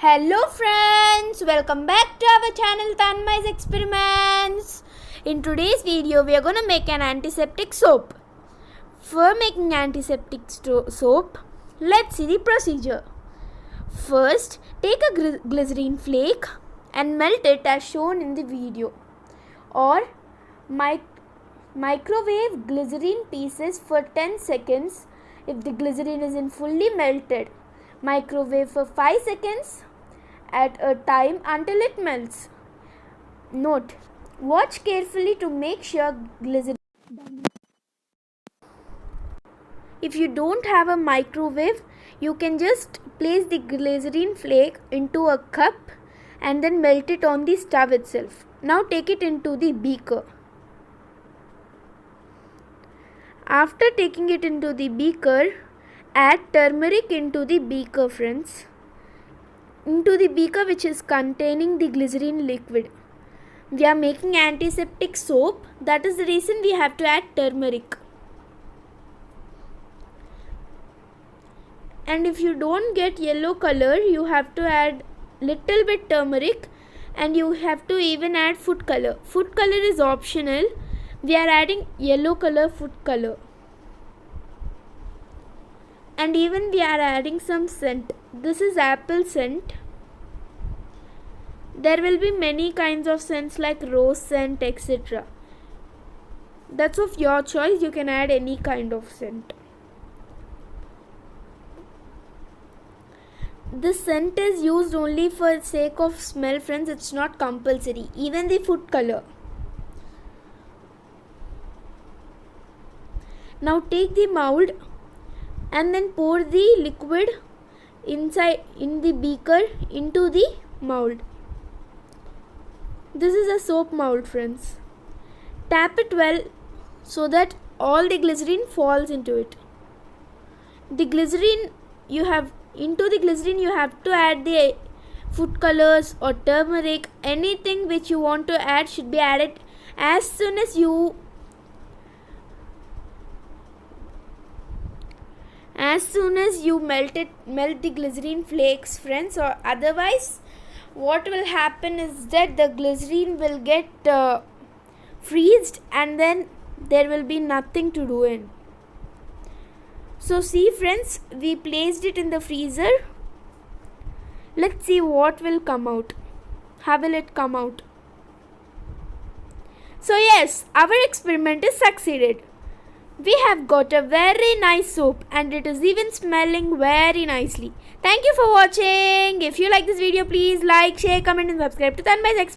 Hello friends, welcome back to our channel Tanmai's Experiments. In today's video, we are going to make an antiseptic soap. For making antiseptic soap, let's see the procedure. First, take a glycerine flake and melt it as shown in the video. Or microwave glycerine pieces for 10 seconds if the glycerine isn't fully melted. Microwave for 5 seconds at a time until it melts. Note: watch carefully to make sure glycerine. If you don't have a microwave, you can just place the glycerine flake into a cup and then melt it on the stove itself. Now take it into the beaker. After taking it into the beaker, add turmeric into the beaker, friends. Into the beaker which is containing the glycerine liquid. We are making antiseptic soap, that is the reason we have to add turmeric. And if you don't get yellow color, you have to add little bit turmeric, and you have to even add food color. Food color is optional. We are adding yellow color food color. And even we are adding some scent. This is apple scent. There will be many kinds of scents like rose scent, etc. That's of your choice. You can add any kind of scent. This scent is used only for sake of smell, friends. It's not compulsory. Even the food color. Now take the mold and then pour the liquid inside in the beaker into the mold. This is a soap mold, friends. Tap it well so that all the glycerine falls into it. The glycerine you have to add the food colors or turmeric. Anything which you want to add should be added as soon as you melt the glycerine flakes, friends, or otherwise what will happen is that the glycerine will get freezed and then there will be nothing to do in. So see, friends, we placed it in the freezer. Let's see what will come out. How will it come out? So yes, our experiment is succeeded. We have got a very nice soap and it is even smelling very nicely. Thank you for watching. If you like this video, please like, share, comment and subscribe to Tanmai's Experiments.